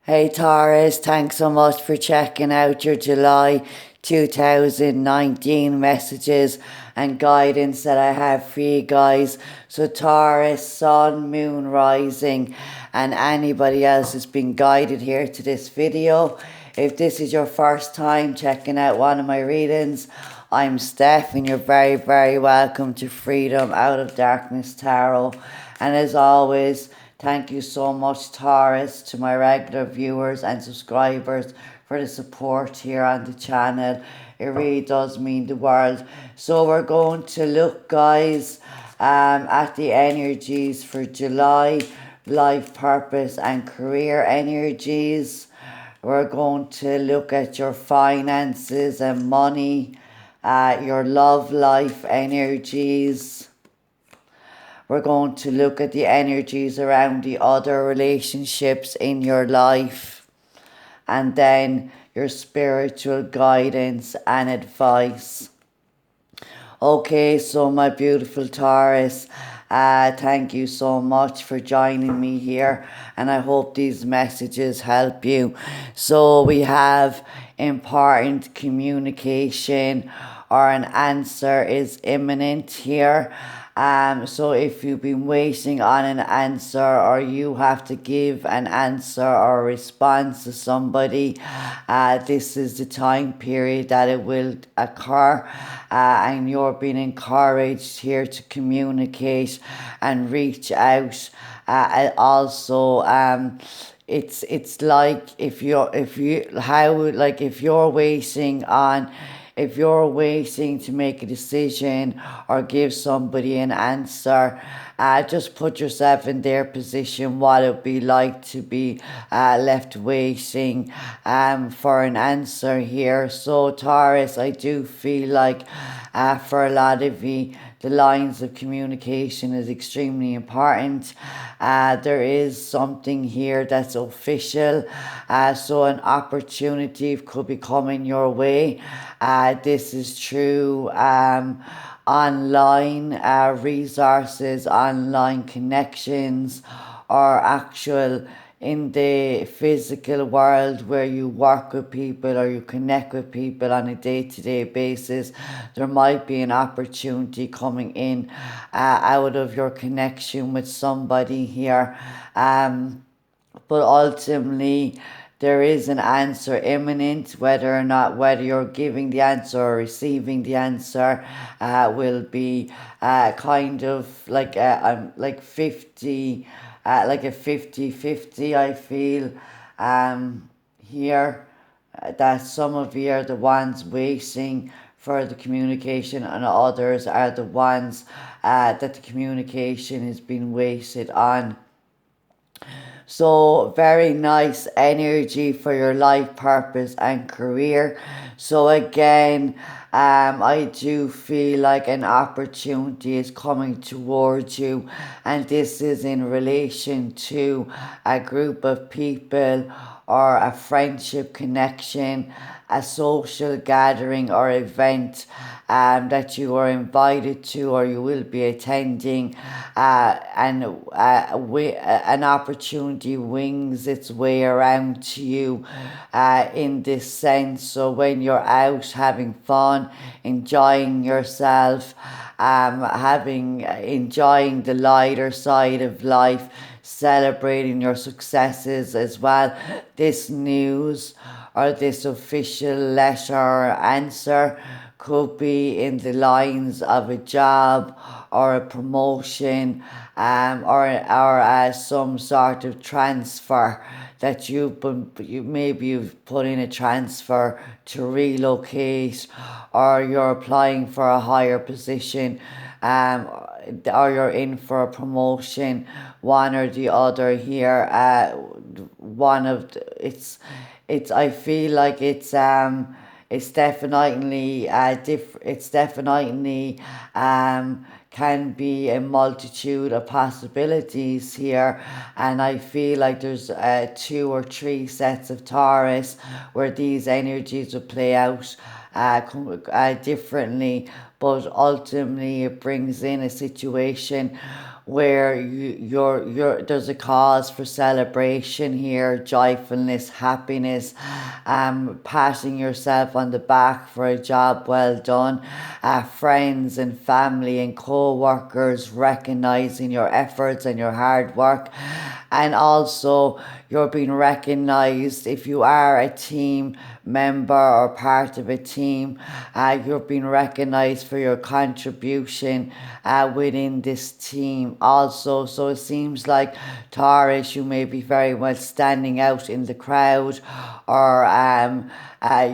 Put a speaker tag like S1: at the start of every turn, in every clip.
S1: Hey Taurus, thanks so much for checking out your July 2019 messages and guidance that I have for you guys. So Taurus, Sun, Moon, Rising, and anybody else has been guided here to this video. If this is your first time checking out one of my readings, I'm Steph and you're very, very welcome to Freedom Out of Darkness Tarot. And as always, thank you so much, Taurus, to my regular viewers and subscribers for the support here on the channel. It really does mean the world. So we're going to look, guys, at the energies for July, life purpose and career energies. We're going to look at your finances and money, your love life energies. We're going to look at the energies around the other relationships in your life. And then your spiritual guidance and advice. Okay, so my beautiful Taurus, thank you so much for joining me here. And I hope these messages help you. So we have important communication, or an answer is imminent here. So if you've been waiting on an answer, or you have to give an answer or a response to somebody, this is the time period that it will occur, and you're being encouraged here to communicate and reach out. Also, it's like if you're waiting to make a decision or give somebody an answer, just put yourself in their position, what it would be like to be left waiting for an answer here. So Taurus, I do feel like for a lot of you, the lines of communication is extremely important. There is something here that's official, so an opportunity could be coming your way. This is true. Online resources, online connections, or actual in the physical world where you work with people or you connect with people on a day-to-day basis. There might be an opportunity coming in out of your connection with somebody here, but ultimately there is an answer imminent. Whether you're giving the answer or receiving the answer will be kind of like a 50, like a 50-50, I feel here, that some of you are the ones waiting for the communication and others are the ones that the communication has been wasted on. So very nice energy for your life purpose and career. So again, I do feel like an opportunity is coming towards you, and this is in relation to a group of people or a friendship connection, a social gathering or event that you are invited to or you will be attending, and an opportunity wings its way around to you in this sense. So when you're out having fun, enjoying yourself, enjoying the lighter side of life, celebrating your successes as well, this news or this official letter or answer could be in the lines of a job or a promotion, or some sort of transfer that you've put in a transfer to relocate, or you're applying for a higher position, or you're in for a promotion, one or the other here. I feel like it's definitely it's definitely can be a multitude of possibilities here, and I feel like there's 2 or 3 sets of Taurus where these energies will play out differently, but ultimately it brings in a situation where there's a cause for celebration here, joyfulness, happiness, patting yourself on the back for a job well done, friends and family and co-workers recognizing your efforts and your hard work, and also you're being recognized if you are a team member or part of a team. You're being recognized for your contribution within this team also. So it seems like, Taurus, you may be very well standing out in the crowd, or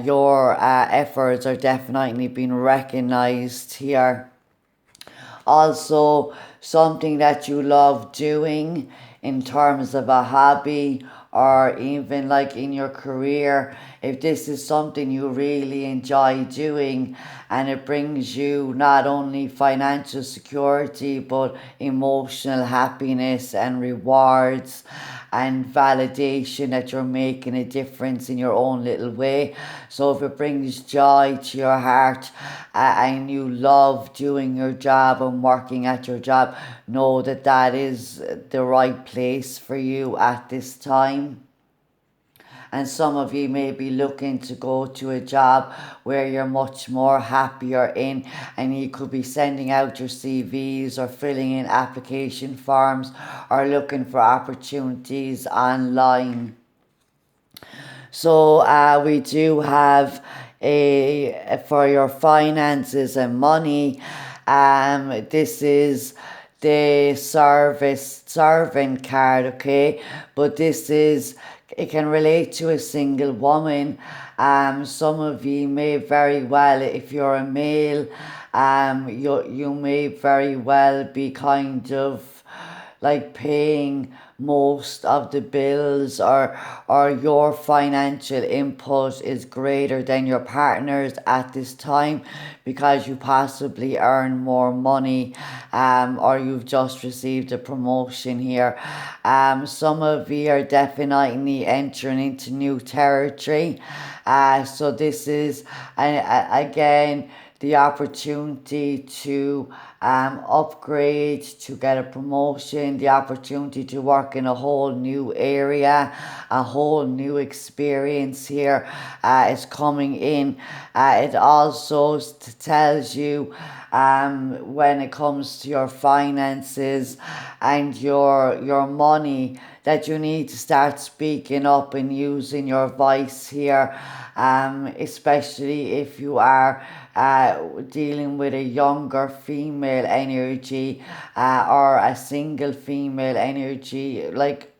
S1: your efforts are definitely being recognized here. Also, something that you love doing in terms of a hobby, or even like in your career, if this is something you really enjoy doing and it brings you not only financial security but emotional happiness and rewards and validation that you're making a difference in your own little way. So if it brings joy to your heart, and you love doing your job and working at your job, know that that is the right place for you at this time. And some of you may be looking to go to a job where you're much more happier in, and you could be sending out your CVs or filling in application forms or looking for opportunities online. So we do have for your finances and money. This is the servant card, okay? But this is, it can relate to a single woman. Some of you may very well, if you're a male, you may very well be kind of like paying most of the bills, or your financial input is greater than your partner's at this time, because you possibly earn more money, or you've just received a promotion here. Some of you are definitely entering into new territory. So this is again the opportunity to upgrade, to get a promotion, the opportunity to work in a whole new area, a whole new experience here is coming in. It also tells you when it comes to your finances and your money, that you need to start speaking up and using your voice here, especially if you are dealing with a younger female energy, or a single female energy. Like,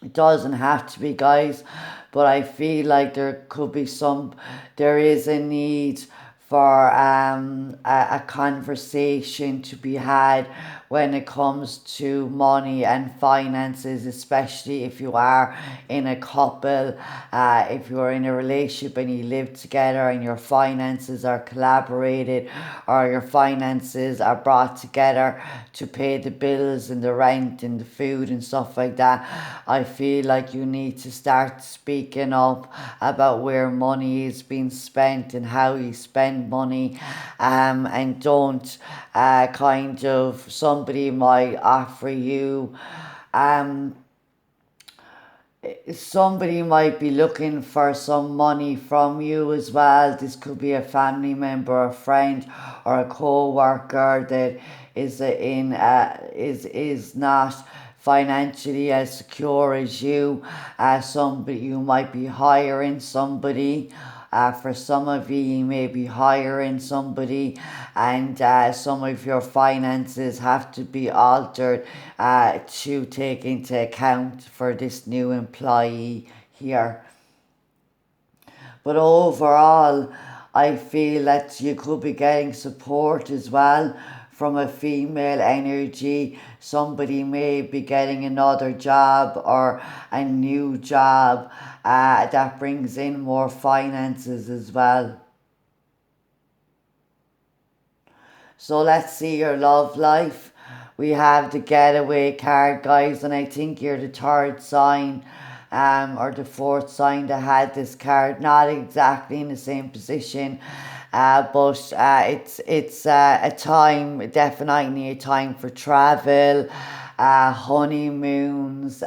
S1: it doesn't have to be, guys, but I feel like there is a need for a conversation to be had when it comes to money and finances, especially if you are in a couple, if you're in a relationship and you live together and your finances are collaborated, or your finances are brought together to pay the bills and the rent and the food and stuff like that. I feel like you need to start speaking up about where money is being spent and how you spend money, and don't kind of, somebody might offer you, somebody might be looking for some money from you as well. This could be a family member, a friend, or a co-worker that is not financially as secure as you. Somebody, you might be hiring somebody. For some of you, you may be hiring somebody, and some of your finances have to be altered to take into account for this new employee here. But overall, I feel that you could be getting support as well from a female energy. Somebody may be getting another job or a new job that brings in more finances as well. So let's see your love life. We have the getaway card, guys, and I think you're the third sign, or the fourth sign that had this card, not exactly in the same position. But it's a time, definitely a time for travel, honeymoons.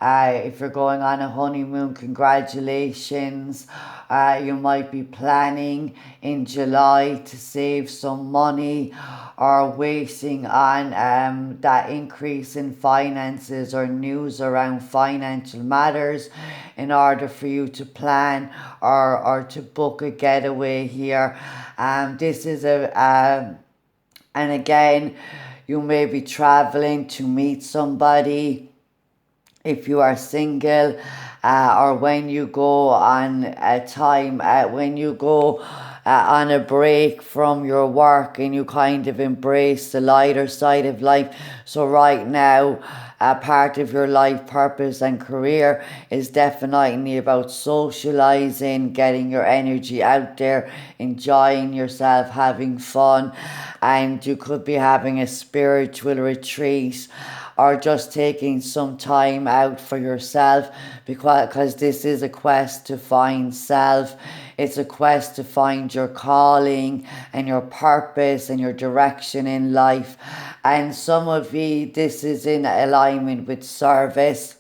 S1: If you're going on a honeymoon, congratulations. You might be planning in July to save some money, or waiting on that increase in finances or news around financial matters in order for you to plan or to book a getaway here. This is and again, you may be traveling to meet somebody if you are single, or when you go on a time, when you go on a break from your work and you kind of embrace the lighter side of life. So right now, part of your life purpose and career is definitely about socializing, getting your energy out there, enjoying yourself, having fun, and you could be having a spiritual retreat or just taking some time out for yourself, because this is a quest to find self. It's a quest to find your calling and your purpose and your direction in life. And some of you, this is in alignment with service.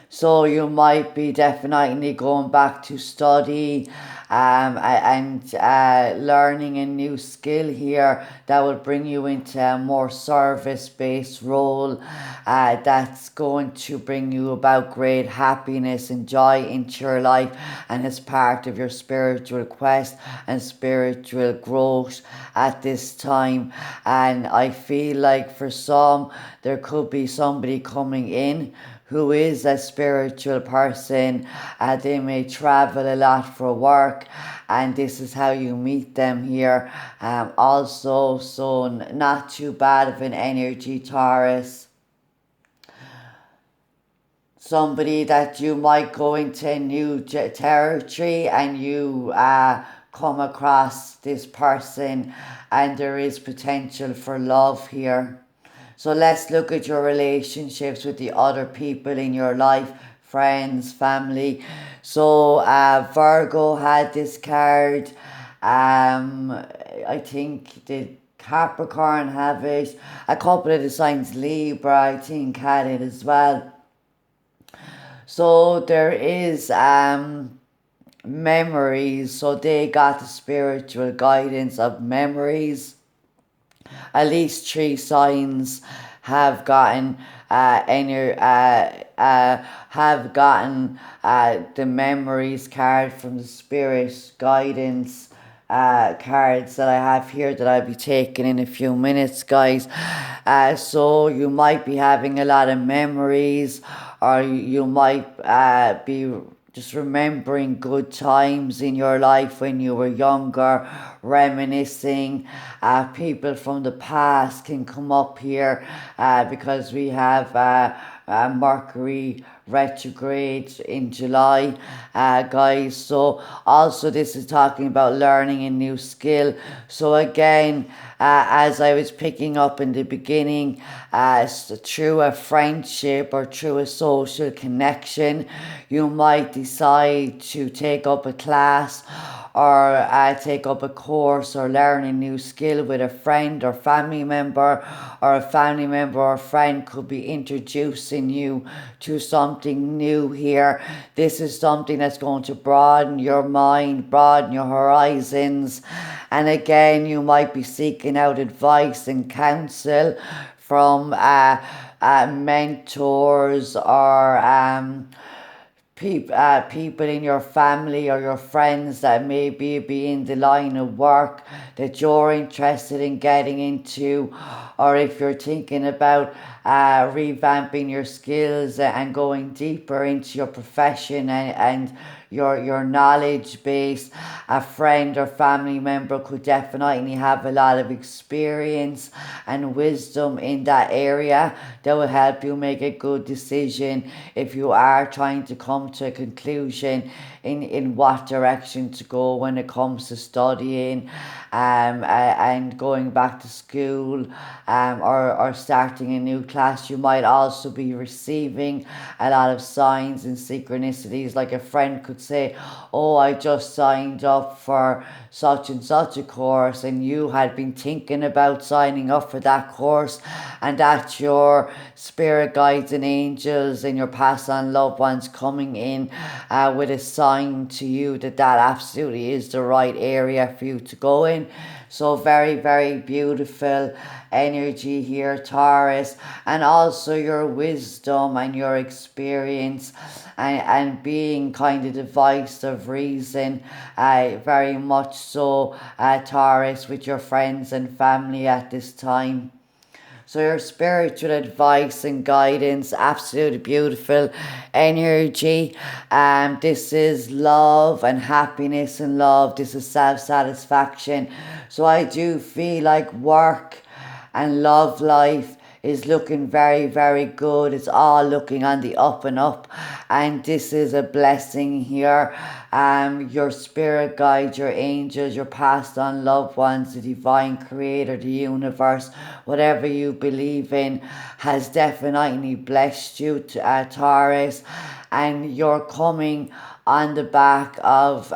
S1: So you might be definitely going back to study, and learning a new skill here that will bring you into a more service-based role, that's going to bring you about great happiness and joy into your life, and as part of your spiritual quest and spiritual growth at this time. And I feel like for some, there could be somebody coming in who is a spiritual person. They may travel a lot for work, and this is how you meet them here. Also, so not too bad of an energy, Taurus. Somebody that you might go into a new territory, and you come across this person, and there is potential for love here. So let's look at your relationships with the other people in your life, friends, family. So Virgo had this card. I think the Capricorn have it. A couple of the signs, Libra, I think, had it as well. So there is memories. So they got the spiritual guidance of memories. At least 3 signs have gotten the memories card from the spirit guidance cards that I have here that I'll be taking in a few minutes, guys. So you might be having a lot of memories, or you might be just remembering good times in your life when you were younger, reminiscing. People from the past can come up here, because we have Mercury retrograde in July, guys. So also this is talking about learning a new skill. So again, as I was picking up in the beginning, through a friendship or through a social connection, you might decide to take up a class, or take up a course, or learn a new skill with a friend or family member, or a family member or friend could be introducing you to something new here. This is something that's going to broaden your mind, broaden your horizons. And again, you might be seeking out advice and counsel from mentors, or people in your family or your friends that maybe be in the line of work that you're interested in getting into, or if you're thinking about revamping your skills and going deeper into your profession and your knowledge base. A friend or family member could definitely have a lot of experience and wisdom in that area that will help you make a good decision if you are trying to come to a conclusion in what direction to go when it comes to studying. and going back to school, or starting a new class. You might also be receiving a lot of signs and synchronicities. Like a friend could say, oh, I just signed up for such and such a course, and you had been thinking about signing up for that course, and that's your spirit guides and angels and your past on loved ones coming in with a sign to you that that absolutely is the right area for you to go in. So very, very beautiful energy here, Taurus, and also your wisdom and your experience, and being kind of the voice of reason, very much so, Taurus, with your friends and family at this time. So your spiritual advice and guidance, absolutely beautiful energy. This is love and happiness and love. This is self-satisfaction. So I do feel like work and love life is looking very, very good. It's all looking on the up and up, and this is a blessing here. Your spirit guides, your angels, your past on loved ones, the divine creator, the universe, whatever you believe in, has definitely blessed you, to Taurus, and you're coming on the back of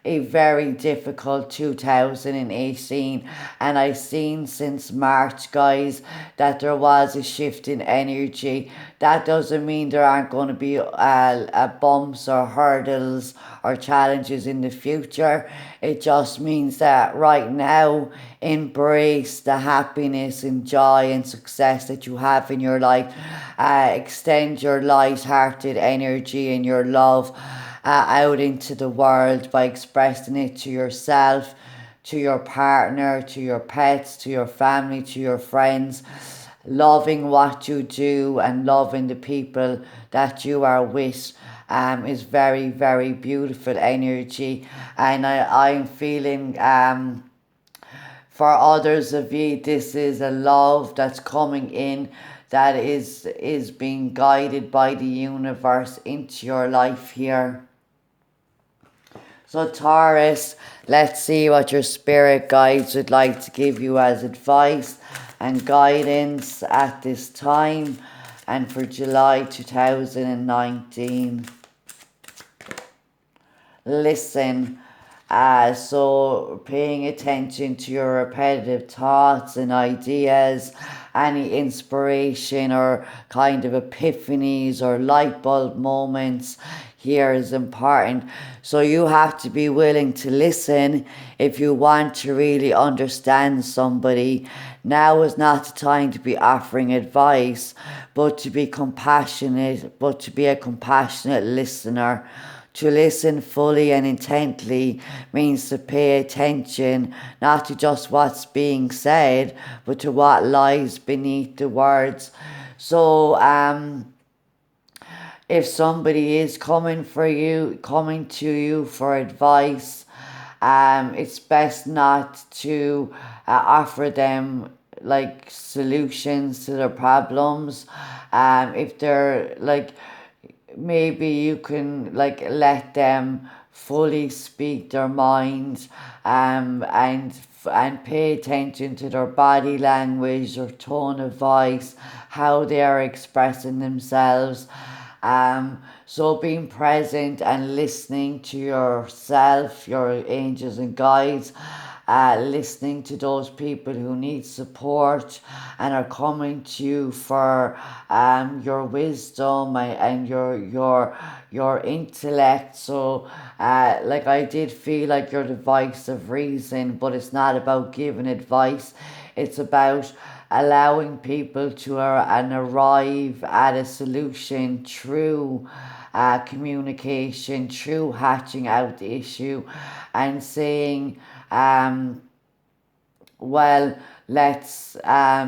S1: a very difficult 2018, and I've seen since March, guys, that there was a shift in energy. That doesn't mean there aren't going to be bumps or hurdles or challenges in the future. It just means that right now, embrace the happiness and joy and success that you have in your life. Extend your light-hearted energy and your love out into the world by expressing it to yourself, to your partner, to your pets, to your family, to your friends. Loving what you do and loving the people that you are with is very, very beautiful energy. And I'm feeling for others of you, this is a love that's coming in, that is being guided by the universe into your life here. So Taurus, let's see what your spirit guides would like to give you as advice and guidance at this time and for July 2019. Listen, so paying attention to your repetitive thoughts and ideas, any inspiration or kind of epiphanies or light bulb moments here is important. So you have to be willing to listen if you want to really understand somebody. Now is not the time to be offering advice, but to be compassionate, but to be a compassionate listener. To listen fully and intently means to pay attention, not to just what's being said, but to what lies beneath the words. So, if somebody is coming to you for advice, it's best not to offer them like solutions to their problems. If they're like, maybe you can like let them fully speak their mind, and pay attention to their body language, their tone of voice, how they are expressing themselves. So being present and listening to yourself, your angels and guides, listening to those people who need support and are coming to you for your wisdom and your intellect. So like I did feel like you're the voice of reason, but it's not about giving advice. It's about allowing people to arrive at a solution through communication, through hatching out the issue and saying, well, let's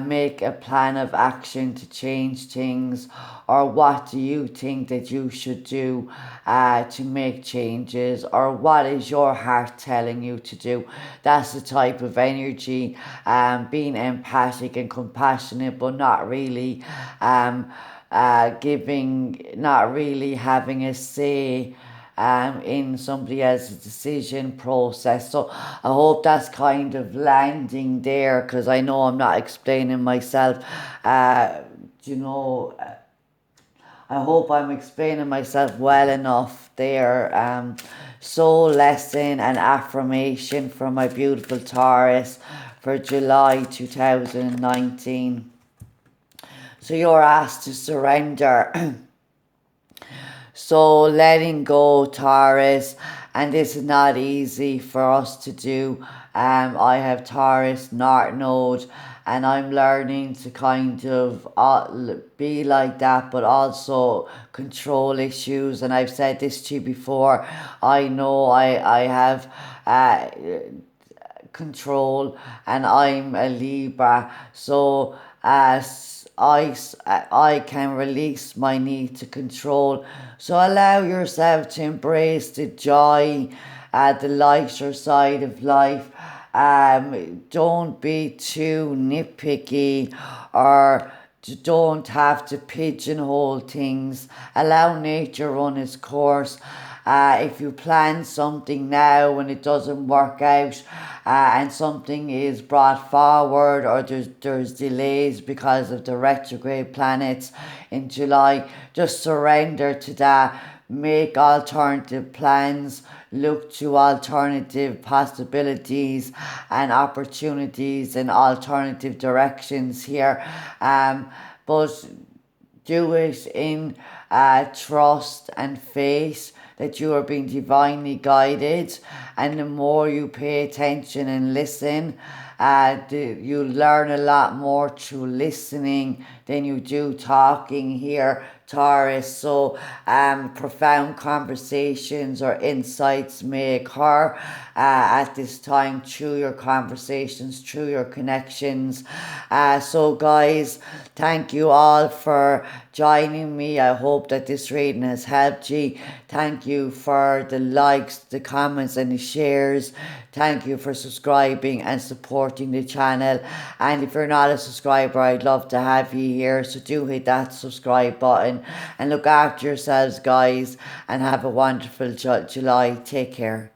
S1: make a plan of action to change things, or what do you think that you should do to make changes, or what is your heart telling you to do. That's the type of energy, being empathic and compassionate, but not really not really having a say in somebody else's decision process. So I hope that's kind of landing there, because I know I'm not explaining myself. You know, I hope I'm explaining myself well enough there. Soul lesson and affirmation for my beautiful Taurus for July 2019. So you're asked to surrender. So letting go, Taurus, and this is not easy for us to do. I have Taurus North Node, and I'm learning to kind of be like that, but also control issues. And I've said this to you before. I know I have control, and I'm a Libra, so I can release my need to control. So allow yourself to embrace the joy, the lighter side of life. Don't be too nitpicky, or don't have to pigeonhole things. Allow nature run its course. If you plan something now and it doesn't work out, and something is brought forward, or there's delays because of the retrograde planets in July, just surrender to that. Make alternative plans, look to alternative possibilities and opportunities and alternative directions here. But do it in trust and faith that you are being divinely guided. And the more you pay attention and listen, you learn a lot more through listening than you do talking here, Taurus. So profound conversations or insights may occur at this time through your conversations, through your connections. So guys, thank you all for joining me. I hope that this reading has helped you. Thank you for the likes, the comments and the shares. Thank you for subscribing and supporting the channel. And if you're not a subscriber, I'd love to have you here. So do hit that subscribe button and look after yourselves, guys, and have a wonderful July. Take care.